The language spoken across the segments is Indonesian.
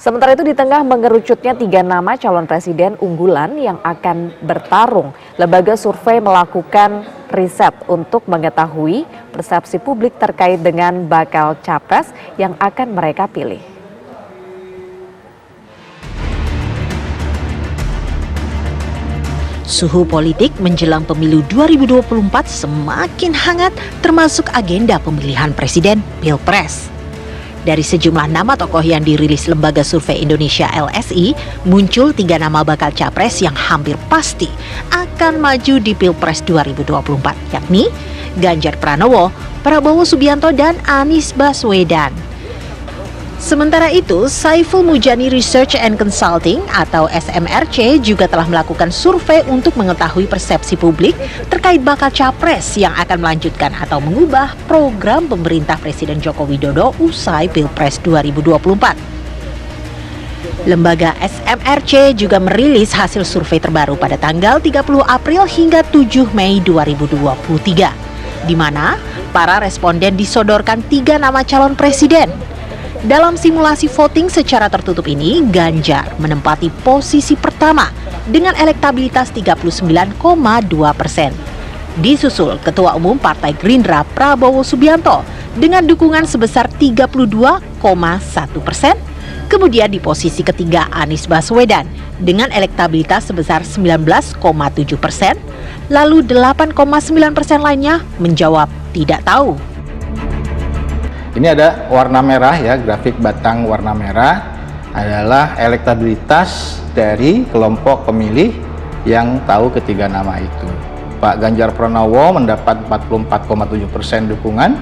Sementara itu di tengah mengerucutnya 3 nama calon presiden unggulan yang akan bertarung, lembaga survei melakukan riset untuk mengetahui persepsi publik terkait dengan bakal capres yang akan mereka pilih. Suhu politik menjelang pemilu 2024 semakin hangat, termasuk agenda pemilihan presiden Pilpres. Dari sejumlah nama tokoh yang dirilis Lembaga Survei Indonesia LSI, muncul 3 nama bakal capres yang hampir pasti akan maju di Pilpres 2024, yakni Ganjar Pranowo, Prabowo Subianto, dan Anies Baswedan. Sementara itu, Saiful Mujani Research and Consulting atau SMRC juga telah melakukan survei untuk mengetahui persepsi publik terkait bakal capres yang akan melanjutkan atau mengubah program pemerintah Presiden Joko Widodo usai Pilpres 2024. Lembaga SMRC juga merilis hasil survei terbaru pada tanggal 30 April hingga 7 Mei 2023, di mana para responden disodorkan 3 nama calon presiden. Dalam simulasi voting secara tertutup ini, Ganjar menempati posisi pertama dengan elektabilitas 39,2%. Disusul Ketua Umum Partai Gerindra Prabowo Subianto dengan dukungan sebesar 32,1%. Kemudian di posisi ketiga Anies Baswedan dengan elektabilitas sebesar 19,7%. Lalu 8,9% lainnya menjawab tidak tahu. Ini ada warna merah ya, grafik batang warna merah adalah elektabilitas dari kelompok pemilih yang tahu ketiga nama itu. Pak Ganjar Pranowo mendapat 44,7% dukungan,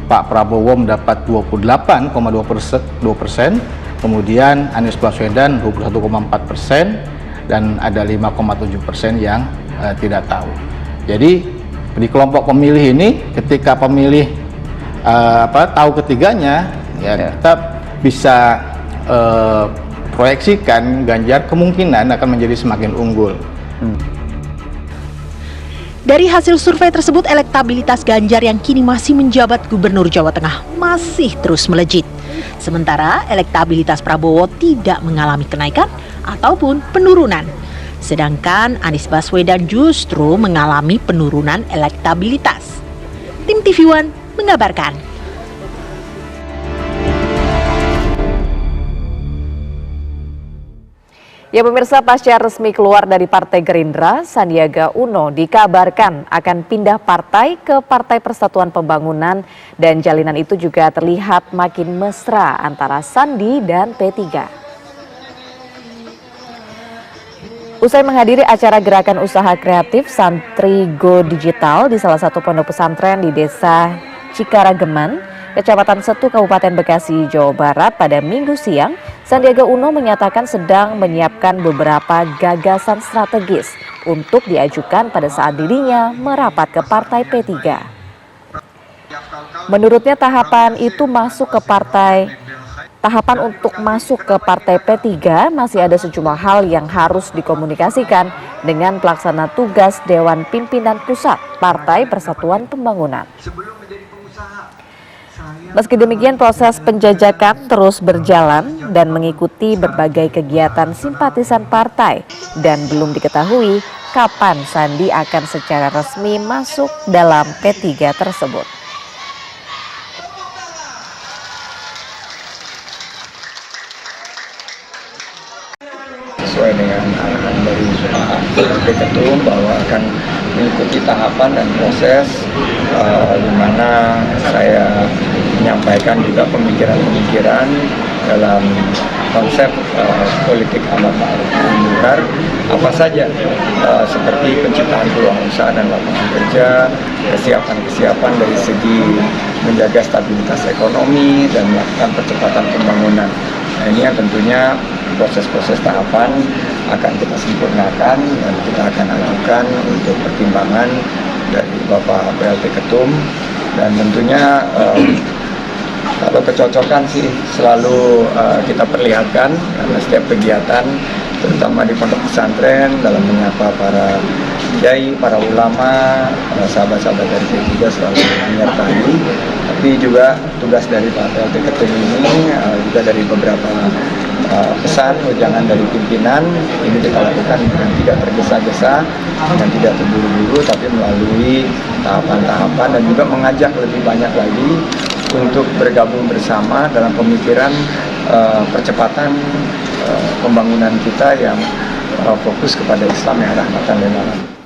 Pak Prabowo mendapat 28,2%, kemudian Anies Baswedan 21,4%, dan ada 5,7% yang tidak tahu. Jadi di kelompok pemilih ini ketika pemilih tahu ketiganya, kita bisa proyeksikan Ganjar kemungkinan akan menjadi semakin unggul. Dari hasil survei tersebut, elektabilitas Ganjar yang kini masih menjabat Gubernur Jawa Tengah masih terus melejit. Sementara elektabilitas Prabowo tidak mengalami kenaikan ataupun penurunan. Sedangkan Anies Baswedan justru mengalami penurunan elektabilitas. Tim TV One mengabarkan. Ya pemirsa, pasca resmi keluar dari Partai Gerindra, Sandiaga Uno dikabarkan akan pindah partai ke Partai Persatuan Pembangunan, dan jalinan itu juga terlihat makin mesra antara Sandi dan P3. Usai menghadiri acara gerakan usaha kreatif Santri Go Digital di salah satu pondok pesantren di Desa Cikarageman, Kecamatan Setu, Kabupaten Bekasi, Jawa Barat pada Minggu siang, Sandiaga Uno menyatakan sedang menyiapkan beberapa gagasan strategis untuk diajukan pada saat dirinya merapat ke Partai P3. Menurutnya tahapan untuk masuk ke Partai P3 masih ada sejumlah hal yang harus dikomunikasikan dengan pelaksana tugas Dewan Pimpinan Pusat Partai Persatuan Pembangunan. Meski demikian, proses penjajakan terus berjalan dan mengikuti berbagai kegiatan simpatisan partai, dan belum diketahui kapan Sandi akan secara resmi masuk dalam P3 tersebut. Sesuai dengan arahan dari Pak Ketum bahwa akan mengikuti tahapan dan proses di mana saya menyampaikan juga pemikiran-pemikiran dalam konsep politik amat ma'ruf nahi munkar, apa saja seperti penciptaan peluang usaha dan lapangan kerja, kesiapan dari segi menjaga stabilitas ekonomi dan melakukan percepatan pembangunan. Nah, ini yang tentunya proses-proses tahapan akan kita sempurnakan dan kita akan ajukan untuk pertimbangan dari Bapak PLT Ketum, dan tentunya kalau kecocokan sih selalu kita perlihatkan karena setiap kegiatan terutama di pondok pesantren dalam menyapa para kiai, para ulama, sahabat-sahabat dari P3 selalu menyertai. Tapi juga tugas dari Pak PLT Ketum ini juga dari beberapa pesan wejangan dari pimpinan ini kita lakukan dengan tidak tergesa-gesa dan tidak terburu-buru, tapi melalui tahapan-tahapan dan juga mengajak lebih banyak lagi untuk bergabung bersama dalam pemikiran percepatan pembangunan kita yang fokus kepada Islam yang rahmatan lil alamin.